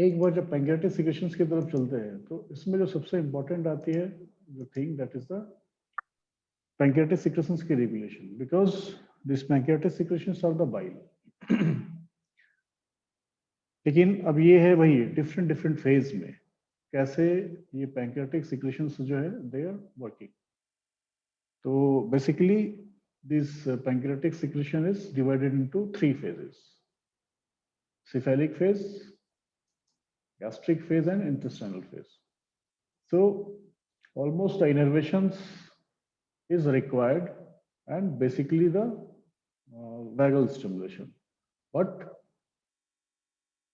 एक बार जब pancreatic secretions की तरफ चलते हैं तो इसमें जो सबसे इंपॉर्टेंट आती है the thing that is the pancreatic secretions की regulation because this pancreatic secretions are the bile लेकिन अब ये है वही डिफरेंट डिफरेंट फेज में कैसे ये पैंक्रियाटिक सिक्रेशंस जो है दे आर वर्किंग तो basically this pancreatic secretion is divided into three phases cephalic phase gastric phase and intestinal phase so almost the innervations is required and basically the vagal stimulation but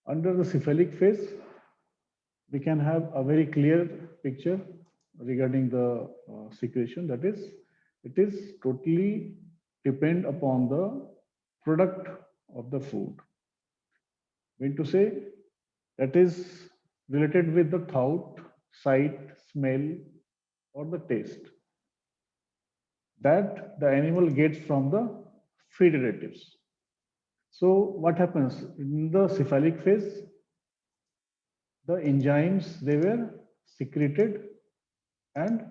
under the cephalic phase we can have a very clear picture regarding the secretion that is it is totally depend upon the product of the food mean to say that is related with the thought sight smell or the taste that the animal gets from the feed additives so what happens in the cephalic phase the enzymes they were secreted and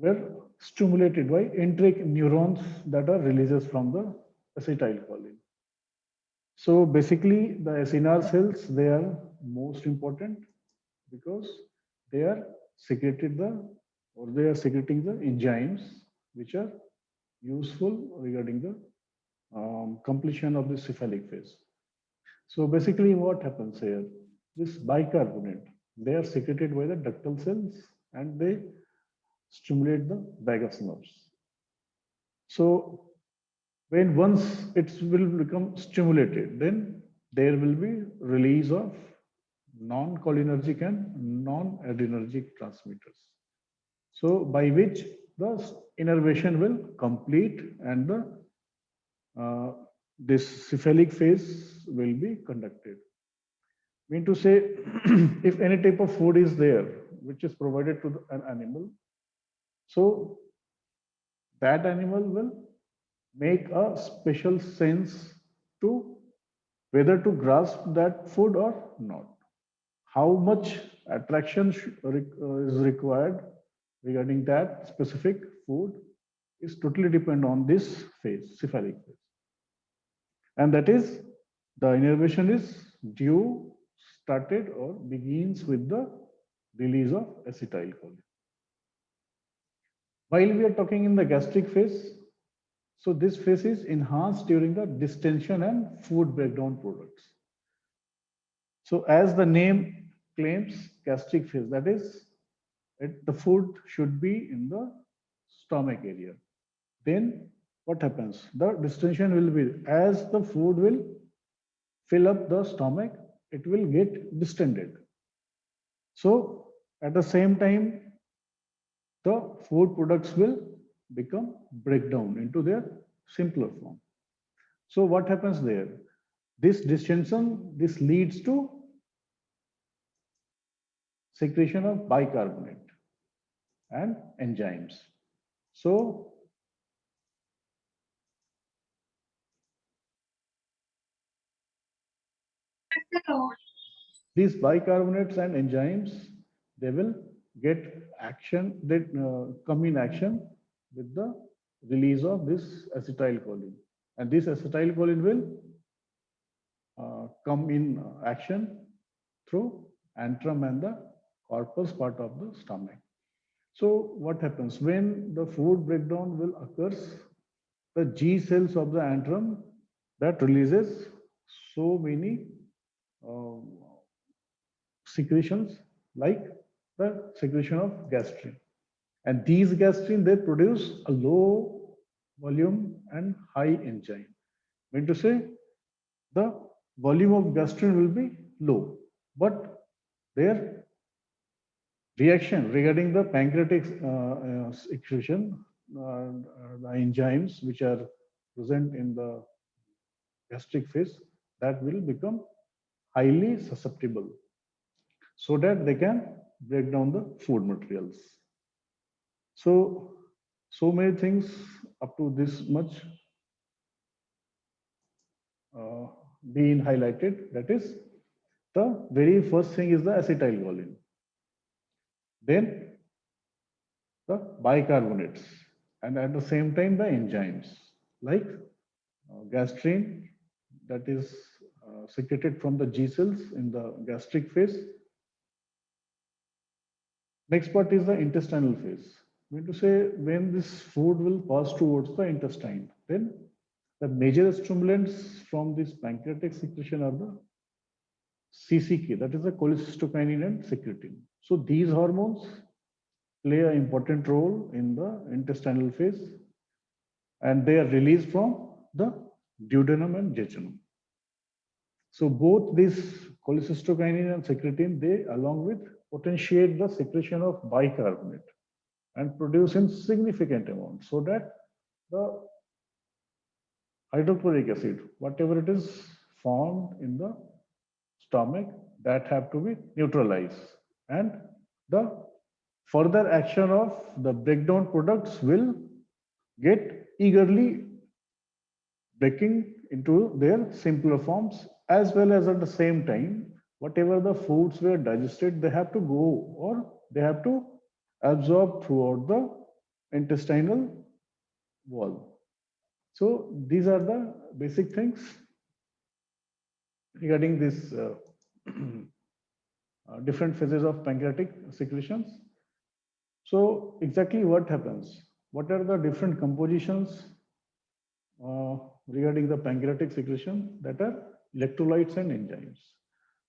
were stimulated by enteric neurons that are releases from the acetylcholine. So basically the SNR cells, they are most important because they are secreted the or they are secreting the enzymes which are useful regarding the completion of the cephalic phase. So basically what happens here, this bicarbonate, they are secreted by the ductal cells and they stimulate the vagus nerves. So when once it will become stimulated, then there will be release of non-cholinergic and non-adrenergic transmitters. So by which the innervation will complete and the this cephalic phase will be conducted. Mean to say, if any type of food is there which is provided to an animal, so that animal will make a special sense to whether to grasp that food or not. How much attraction is required regarding that specific food is totally depend on this phase, cephalic phase. And that is the innervation is due, started or begins with the release of acetylcholine. While we are talking in the gastric phase, so this phase is enhanced during the distension and food breakdown products. So as the name claims, gastric phase, that is, the food should be in the stomach area. Then what happens? The distension will be as the food will fill up the stomach, it will get distended. So at the same time, the food products will become breakdown into their simpler form. So what happens there? This distension, this leads to secretion of bicarbonate and enzymes. So these bicarbonates and enzymes, they will get action, they come in action with the release of this acetylcholine. And this acetylcholine will come in action through antrum and the corpus part of the stomach. So what happens when the food breakdown will occurs? The G cells of the antrum that releases so many uh, secretions like the secretion of gastrin. And these gastrin, they produce a low volume and high enzyme. Mean to say, the volume of gastrin will be low, but their reaction regarding the pancreatic secretion, the enzymes which are present in the gastric phase, that will become highly susceptible so that they can break down the food materials. So, so many things up to this much being highlighted. That is, The very first thing is the acetylcholine. Then the bicarbonates, and at the same time the enzymes like gastrin, that is secreted from the G cells in the gastric phase. Next part is the intestinal phase. I mean to say, when this food will pass towards the intestine, then the major stimulants from this pancreatic secretion are the CCK, that is the cholecystokinin and secretin. So these hormones play an important role in the intestinal phase, and they are released from the duodenum and jejunum. So both these cholecystokinin and secretin, they along with potentiate the secretion of bicarbonate and produce in significant amount, so that the hydrochloric acid, whatever it is formed in the stomach, that have to be neutralized, and the further action of the breakdown products will get eagerly breaking into their simpler forms, as well as at the same time, whatever the foods were digested, they have to go, or they have to absorb throughout the intestinal wall. So these are the basic things regarding this different phases of pancreatic secretions. So exactly what happens? What are the different compositions regarding the pancreatic secretion, that are electrolytes and enzymes?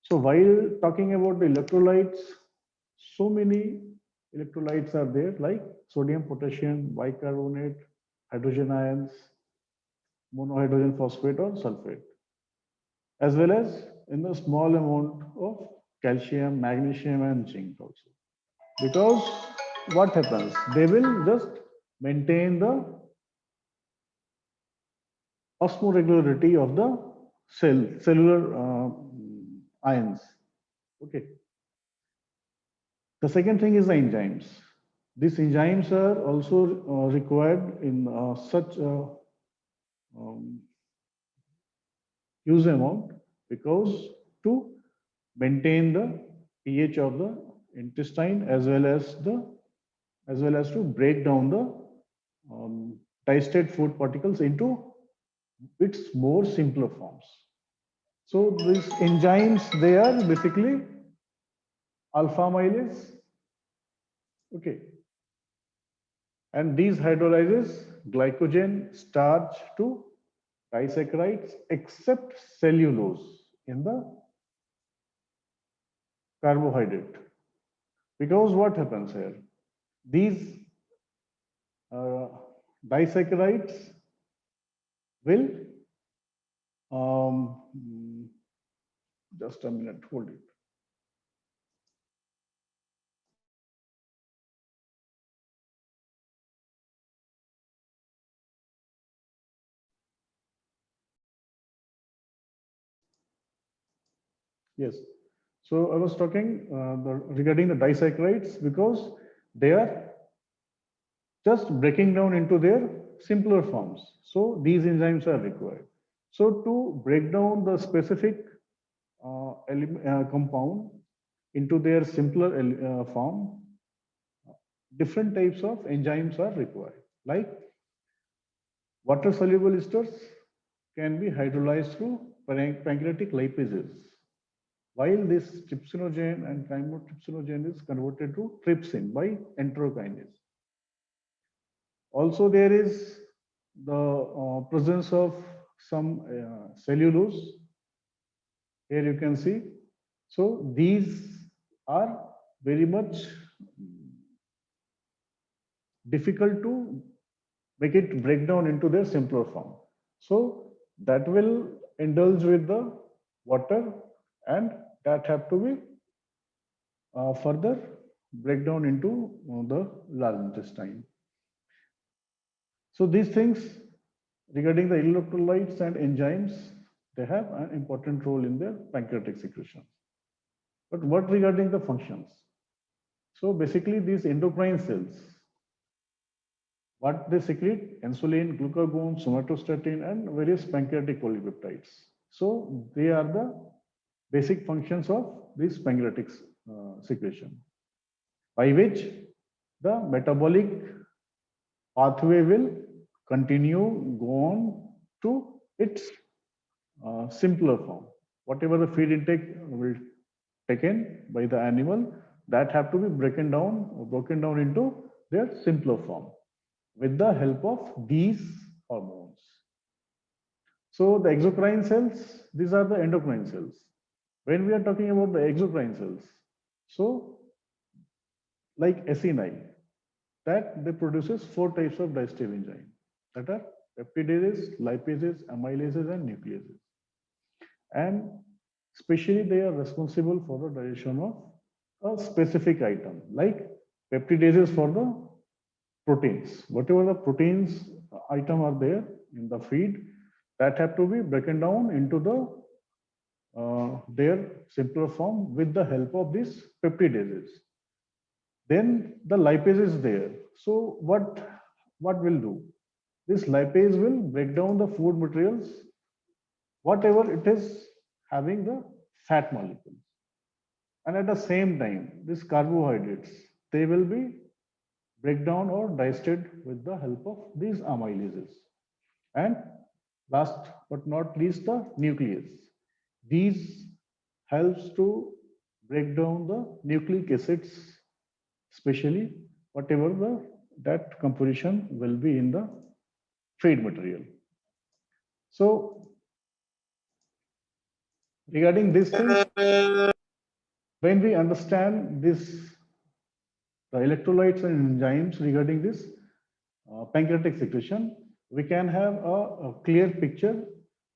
So while talking about the electrolytes, so many electrolytes are there, like sodium, potassium, bicarbonate, hydrogen ions, monohydrogen phosphate or sulfate, as well as in the small amount of calcium, magnesium, and zinc also. Because what happens? They will just maintain the osmoregularity of the cellular ions. Okay. The second thing is the enzymes. These enzymes are also required in such huge amount, because to maintain the pH of the intestine, as well as to break down the digested food particles into its more simpler forms. So these enzymes, they are basically alpha amylase. Okay. And these hydrolyzes glycogen, starch to disaccharides, except cellulose in the carbohydrate. Because what happens here? These disaccharides will just a minute, hold it. Yes. So I was talking regarding the disaccharides, because they are just breaking down into their simpler forms. So these enzymes are required. So to break down the specific compound into their simpler form, different types of enzymes are required. Like water soluble esters can be hydrolyzed through pancreatic lipases, while this trypsinogen and chymotrypsinogen is converted to trypsin by enterokinase. Also, there is the presence of some cellulose. Here you can see. So these are very much difficult to make it break down into their simpler form. So that will indulge with the water, and that have to be further break down into the large intestine. So these things regarding the electrolytes and enzymes, they have an important role in their pancreatic secretion. But what regarding the functions? So basically these endocrine cells, what they secrete? Insulin, glucagon, somatostatin, and various pancreatic polypeptides. So they are the basic functions of this pancreatic secretion, by which the metabolic pathway will continue, go on to its simpler form. Whatever the feed intake will taken by the animal, that have to be broken down into their simpler form with the help of these hormones. So the exocrine cells, these are the endocrine cells. When we are talking about the exocrine cells, so like SE9, that they produces 4 types of digestive enzyme, that are peptidases, lipases, amylases, and nucleases. And especially they are responsible for the digestion of a specific item, like peptidases for the proteins. Whatever the proteins item are there in the feed, that have to be broken down into their simpler form with the help of these peptidases. Then the lipase is there. So what will do? This lipase will break down the food materials, whatever it is having the fat molecules. And at the same time, these carbohydrates, they will be break down or digested with the help of these amylases. And last but not least, the nucleus. These helps to break down the nucleic acids, especially whatever that composition will be in the feed material. So regarding these things, when we understand this, the electrolytes and enzymes regarding this pancreatic secretion, we can have a clear picture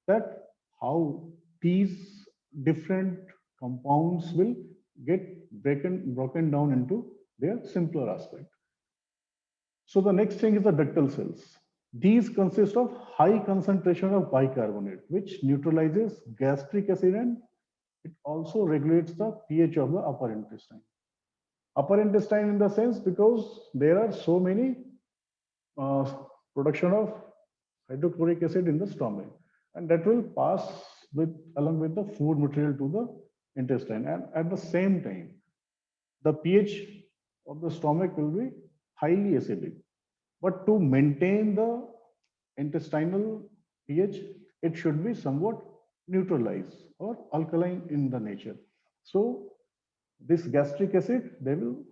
that how these different compounds will get broken down into their simpler aspect. So the next thing is the ductal cells. These consist of high concentration of bicarbonate, which neutralizes gastric acid, and it also regulates the pH of the upper intestine. Upper intestine in the sense because there are so many uh, production of hydrochloric acid in the stomach, and that will pass with along with the food material to the intestine, and at the same time the pH of the stomach will be highly acidic. But to maintain the intestinal pH, it should be somewhat neutralized or alkaline in the nature. So this gastric acid, they will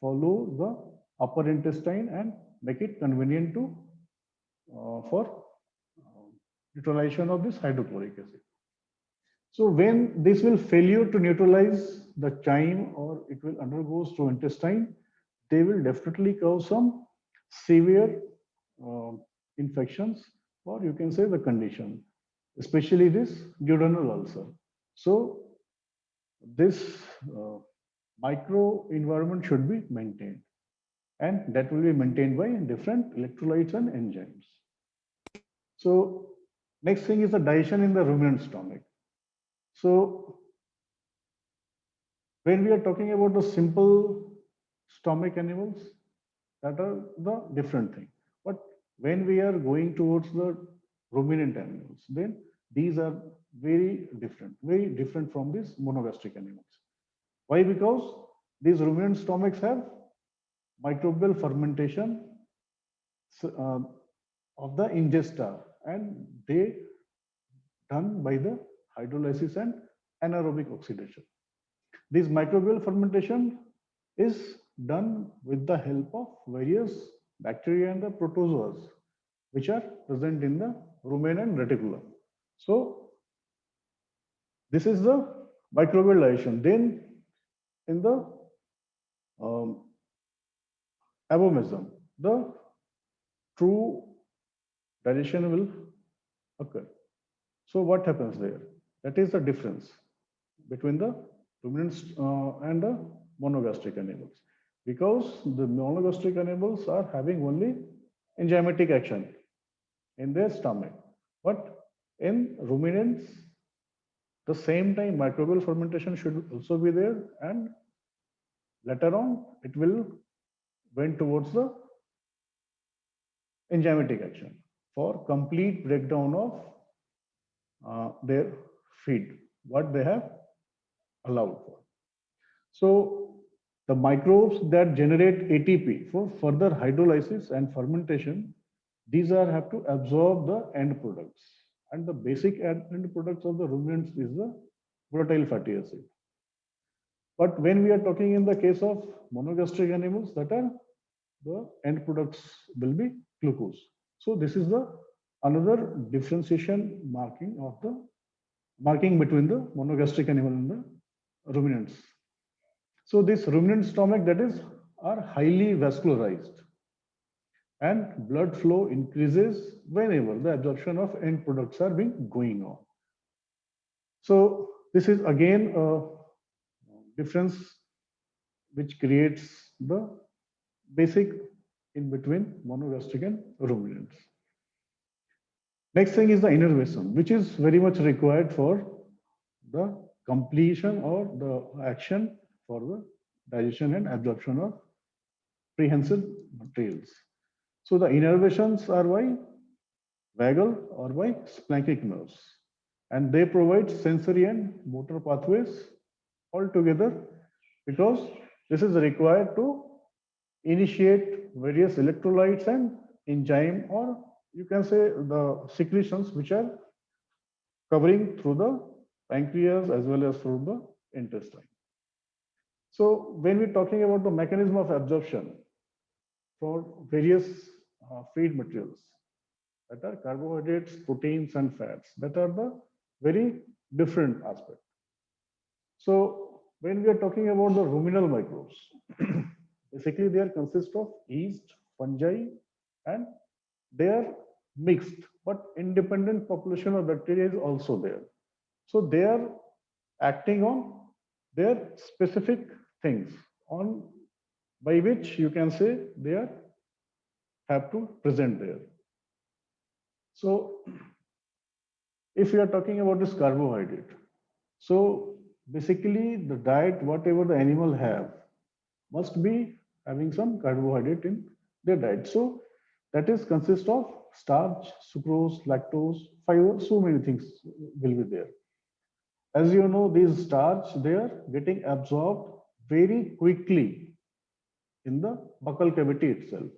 follow the upper intestine and make it convenient to for neutralization of this hydrochloric acid. So when this will failure to neutralize the chyme or it will undergoes through intestine, they will definitely cause some severe uh, infections, or you can say the condition, especially this duodenal ulcer. So this micro environment should be maintained, and that will be maintained by different electrolytes and enzymes. So next thing is the digestion in the ruminant stomach. So when we are talking about the simple stomach animals, that are the different thing. But when we are going towards the ruminant animals, then these are very different from these monogastric animals. Why? Because these ruminant stomachs have microbial fermentation uh, of the ingesta, and they done by the hydrolysis and anaerobic oxidation. This microbial fermentation is done with the help of various bacteria and the protozoas, which are present in the rumen and reticulum. So this is the microbial digestion. Then in the um, abomasum, the true digestion will occur. So what happens there? That is the difference between the ruminants and the monogastric animals. Because the monogastric animals are having only enzymatic action in their stomach. But in ruminants, the same time microbial fermentation should also be there, and later on it will went towards the enzymatic action for complete breakdown of their feed, what they have allowed for. So the microbes that generate ATP for further hydrolysis and fermentation, these are have to absorb the end products. And the basic end products of the ruminants is the volatile fatty acid. But when we are talking in the case of monogastric animals, that are the end products will be glucose. So this is the another differentiation marking between the monogastric animal and the ruminants. So this ruminant stomach that is are highly vascularized and blood flow increases whenever the absorption of end products are being going on. So this is again a difference which creates the basic in between monogastric and ruminants. Next thing is the innervation, which is very much required for the completion or the action for the digestion and absorption of prehensile materials. So the innervations are by vagal or by splanchnic nerves, and they provide sensory and motor pathways altogether because this is required to initiate various electrolytes and enzyme, or you can say the secretions which are covering through the pancreas as well as through the intestine. So when we're talking about the mechanism of absorption for various feed materials, that are carbohydrates, proteins, and fats, that are the very different aspect. So when we are talking about the ruminal microbes, basically they are consist of yeast, fungi, and they are mixed, but independent population of bacteria is also there. So they are acting on their specific things on by which you can say they are have to present there. So if you are talking about this carbohydrate, so basically the diet, whatever the animal have, must be having some carbohydrate in their diet. So that is consist of starch, sucrose, lactose, fiber, so many things will be there. As you know, these starch, they are getting absorbed very quickly in the buccal cavity itself.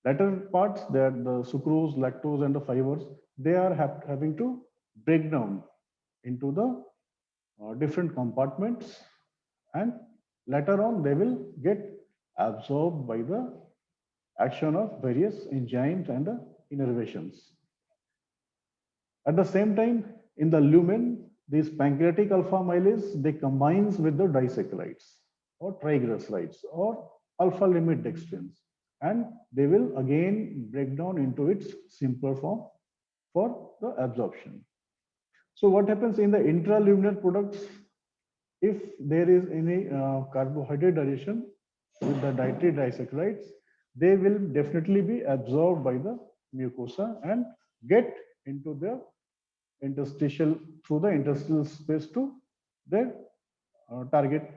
Latter parts, that the sucrose, lactose, and the fibers, they are having to break down into the different compartments, and later on they will get absorbed by the action of various enzymes and the innervations. At the same time, in the lumen, these pancreatic alpha amylase, they combines with the disaccharides or triglycerides or alpha limit dextrins, and they will again break down into its simpler form for the absorption. So what happens in the intraluminal products, if there is any carbohydrate addition with the dietary disaccharides, they will definitely be absorbed by the mucosa and get into the interstitial through the interstitial space to their target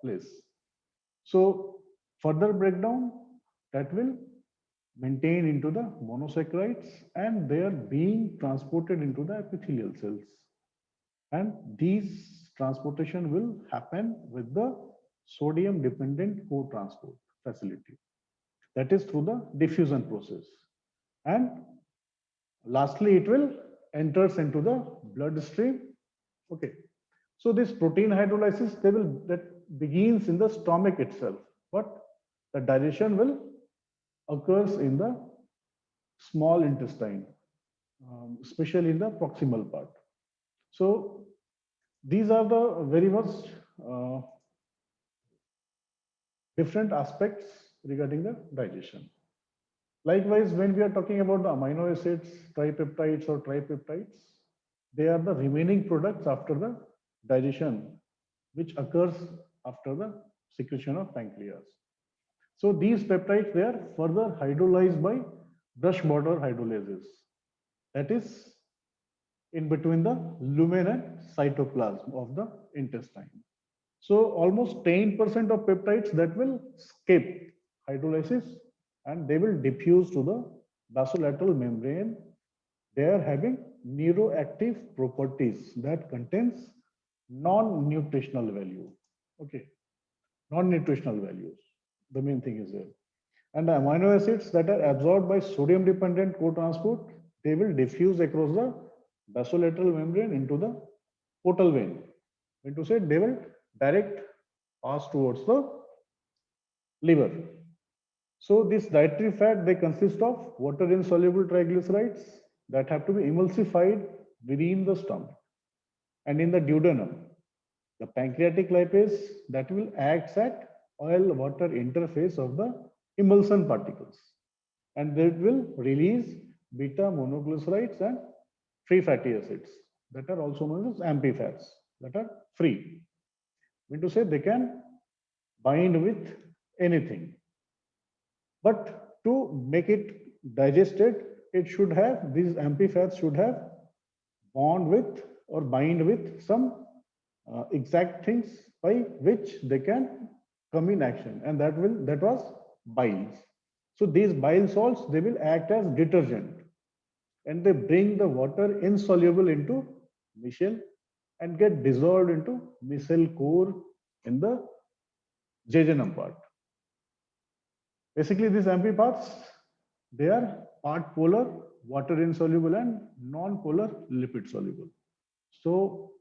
place. So further breakdown that will maintain into the monosaccharides, and they are being transported into the epithelial cells. And these transportation will happen with the sodium dependent co-transport facility. That is through the diffusion process. And lastly, it will enters into the bloodstream. Okay. So this protein hydrolysis, that begins in the stomach itself, but the digestion will occurs in the small intestine, especially in the proximal part. So these are the very much uh, different aspects regarding the digestion. Likewise, when we are talking about the amino acids, tripeptides or tripeptides, they are the remaining products after the digestion, which occurs after the secretion of pancreas. So these peptides, they are further hydrolyzed by brush border hydrolases. That is in between the lumen and cytoplasm of the intestine. So almost 10% of peptides that will skip hydrolysis and they will diffuse to the basolateral membrane. They are having neuroactive properties that contains non-nutritional value. Okay, non-nutritional values. The main thing is there. And the amino acids that are absorbed by sodium-dependent co-transport, they will diffuse across the basolateral membrane into the portal vein. Mean to say, they will direct pass towards the liver. So this dietary fat, they consist of water-insoluble triglycerides that have to be emulsified within the stomach and in the duodenum. The pancreatic lipase that will act at oil-water interface of the emulsion particles, and that will release beta monoglycerides and free fatty acids that are also known as amphi fats that are free. Mean to say, they can bind with anything. But to make it digested, it should have, these amphi fats should have bond with or bind with some exact things by which they can come in action, and that was biles. So these bile salts, they will act as detergent, and they bring the water insoluble into micelle and get dissolved into micelle core in the jejunum part. Basically, these amphi parts, they are part polar, water insoluble, and non-polar lipid soluble. So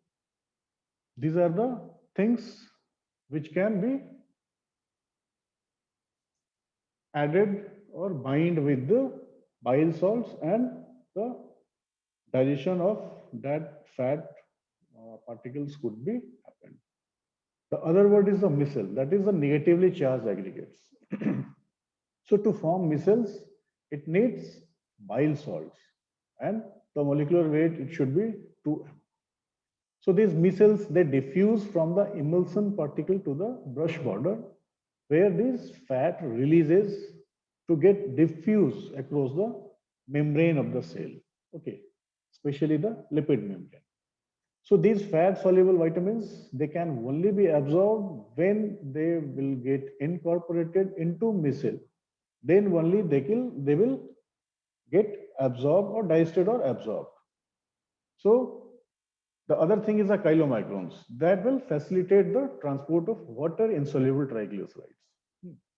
these are the things which can be added or bind with the bile salts, and the digestion of that fat particles could be happened. The other word is the micelle, that is the negatively charged aggregates. So to form micelles, it needs bile salts, and the molecular weight, it should be 2 m. So these micelles, they diffuse from the emulsion particle to the brush border, where this fat releases to get diffuse across the membrane of the cell. Okay, especially the lipid membrane. So these fat soluble vitamins, they can only be absorbed when they will get incorporated into micelle. Then only they will get absorbed or digested or absorbed. So the other thing is the chylomicrons that will facilitate the transport of water insoluble triglycerides,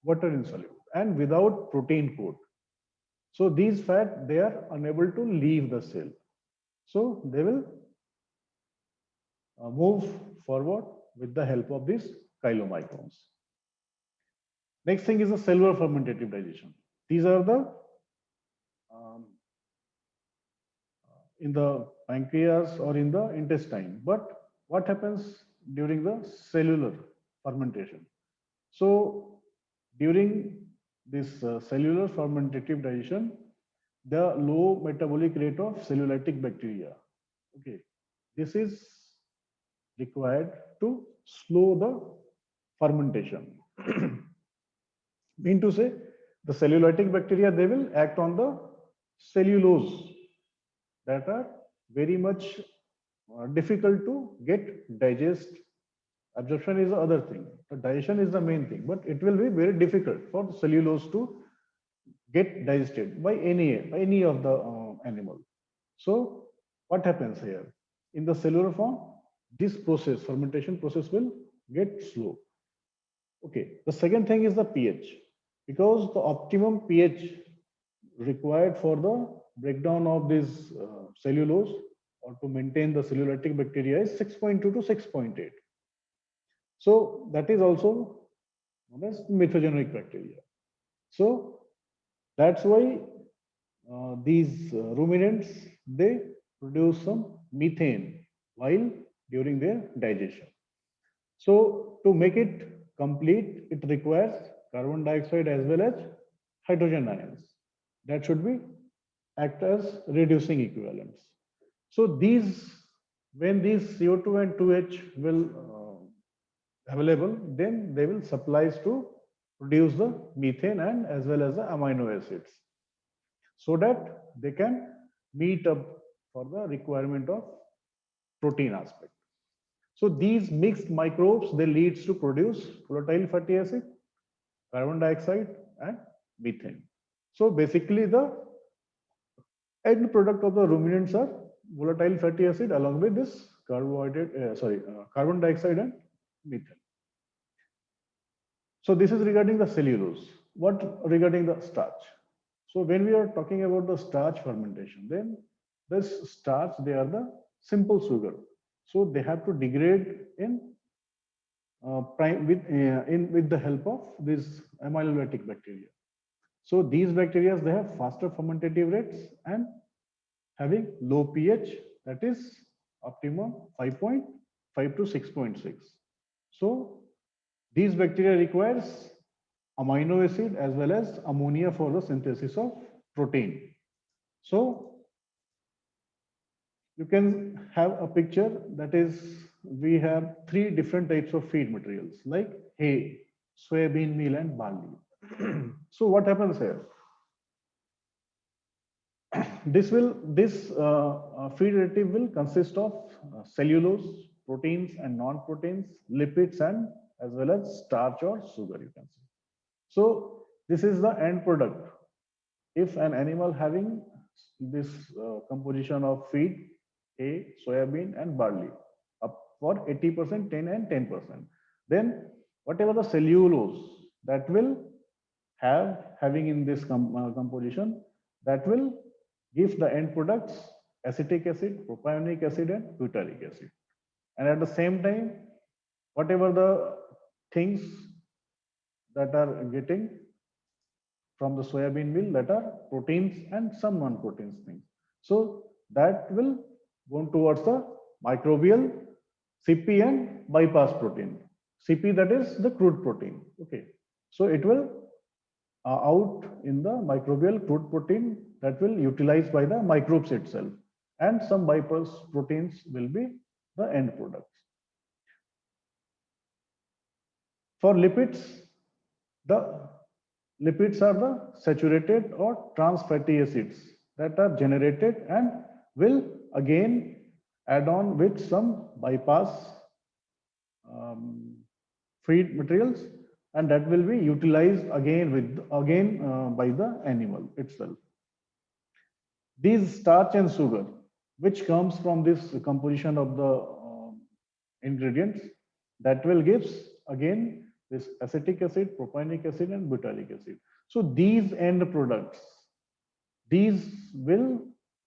water insoluble, and without protein coat. So these fat, they are unable to leave the cell. So they will move forward with the help of these chylomicrons. Next thing is the cellular fermentative digestion. These are the in the pancreas or in the intestine. But what happens during the cellular fermentation? So during this cellular fermentative digestion, the low metabolic rate of cellulitic bacteria. Okay, this is required to slow the fermentation. Mean to say, the cellulitic bacteria, they will act on the cellulose that are very much difficult to get digest. Absorption is the other thing. The digestion is the main thing, but it will be very difficult for the cellulose to get digested by any of the animal. So what happens here? In the cellular form, this process, fermentation process, will get slow. Okay. The second thing is the pH, because the optimum pH required for the breakdown of this cellulose or to maintain the cellulitic bacteria is 6.2 to 6.8. So that is also known as methogenic bacteria. So that's why these ruminants, they produce some methane while during their digestion. So to make it complete, it requires carbon dioxide as well as hydrogen ions. That should be act as reducing equivalents. So these, when these CO2 and 2H will available, then they will supplies to produce the methane and as well as the amino acids, so that they can meet up for the requirement of protein aspect. So these mixed microbes, they leads to produce volatile fatty acid, carbon dioxide, and methane. So basically the end product of the ruminants are volatile fatty acid along with this carbon dioxide and methane. So this is regarding the cellulose. What regarding the starch? So when we are talking about the starch fermentation, then this starch, they are the simple sugar. So they have to degrade in with the help of this amylolactic bacteria. So these bacteria, they have faster fermentative rates and having low pH, that is optimum 5.5 to 6.6. So these bacteria requires amino acid as well as ammonia for the synthesis of protein. So you can have a picture, that is, we have three different types of feed materials like hay, soybean meal and barley. So what happens here? This feed additive will consist of cellulose, proteins and non-proteins, lipids and as well as starch or sugar, you can say. So this is the end product. If an animal having this composition of feed, hay, soybean and barley up for 80%, 10 and 10%, then whatever the cellulose that will having in this composition, that will give the end products acetic acid, propionic acid and butyric acid. And at the same time, whatever the things that are getting from the soybean meal, that are proteins and some non-proteins things. So that will go towards the microbial CP and bypass protein. CP, that is the crude protein. Okay. So it will out in the microbial crude protein that will utilized by the microbes itself, and some bypass proteins will be the end products. For lipids, the lipids are the saturated or trans fatty acids that are generated and will again add on with some bypass feed materials, and that will be utilized again by the animal itself. These starch and sugar, which comes from this composition of the ingredients, that will gives again this acetic acid, propionic acid and butyric acid. So these end products, these will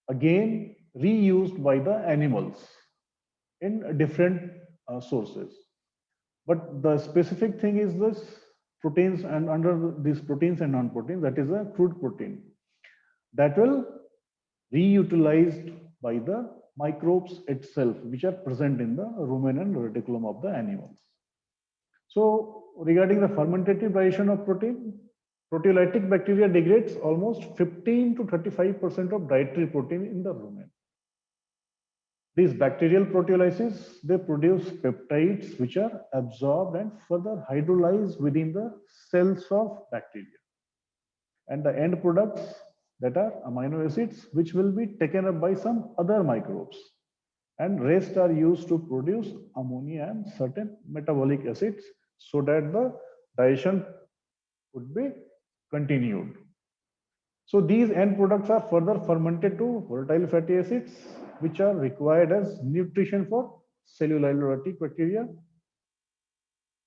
again reused by the animals in different sources. But the specific thing is this proteins, and under these proteins and non-proteins, that is a crude protein that will reutilized by the microbes itself, which are present in the rumen and reticulum of the animals. So regarding the fermentative digestion of protein, proteolytic bacteria degrades almost 15 to 35% of dietary protein in the rumen. These bacterial proteolysis, they produce peptides which are absorbed and further hydrolyzed within the cells of bacteria. And the end products, that are amino acids, which will be taken up by some other microbes. And rest are used to produce ammonia and certain metabolic acids so that the digestion would be continued. So these end products are further fermented to volatile fatty acids, which are required as nutrition for cellular-lytic bacteria.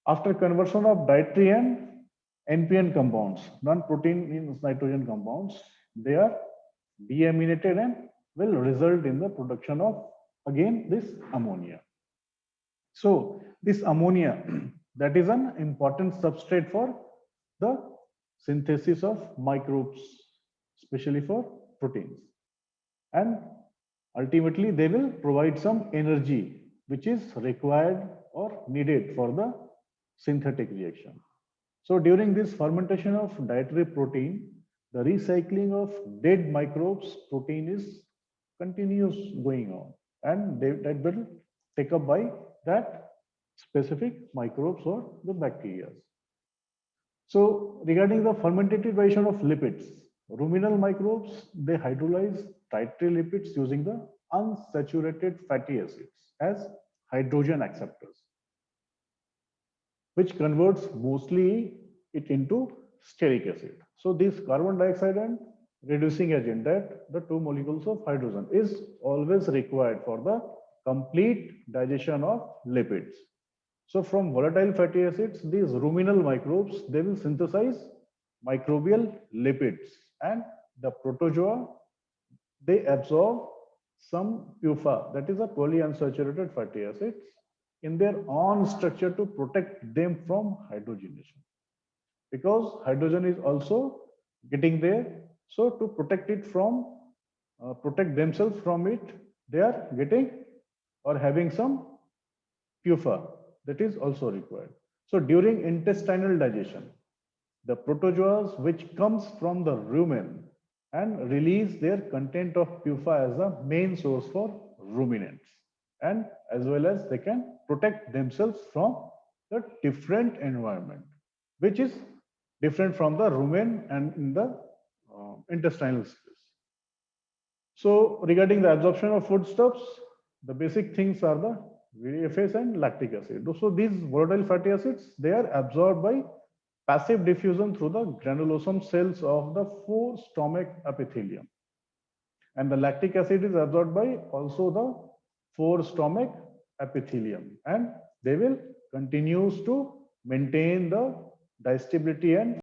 After conversion of dietary and NPN compounds, non-protein in nitrogen compounds, they are deaminated and will result in the production of again this ammonia. So this ammonia, that is an important substrate for the synthesis of microbes, especially for proteins. And ultimately they will provide some energy which is required or needed for the synthetic reaction. So during this fermentation of dietary protein, the recycling of dead microbes protein is continuous going on, and that will take up by that specific microbes or the bacteria. So regarding the fermentative digestion of lipids, ruminal microbes, they hydrolyze dietary lipids using the unsaturated fatty acids as hydrogen acceptors, which converts mostly it into stearic acid. So this carbon dioxide and reducing agent, that the two molecules of hydrogen is always required for the complete digestion of lipids. So from volatile fatty acids, these ruminal microbes, they will synthesize microbial lipids, and the protozoa, they absorb some PUFA, that is a polyunsaturated fatty acids, in their own structure to protect them from hydrogenation. Because hydrogen is also getting there, so to protect it from, protect themselves from it, they are getting or having some PUFA that is also required. So during intestinal digestion, the protozoas which comes from the rumen and release their content of PUFA as a main source for ruminants, and as well as they can protect themselves from the different environment which is different from the rumen and in the intestinal space. So regarding the absorption of foodstuffs, the basic things are the VDFAs and lactic acid. So these volatile fatty acids, they are absorbed by passive diffusion through the granulosome cells of the forestomach epithelium. And the lactic acid is absorbed by also the forestomach epithelium, and they will continues to maintain the digestibility and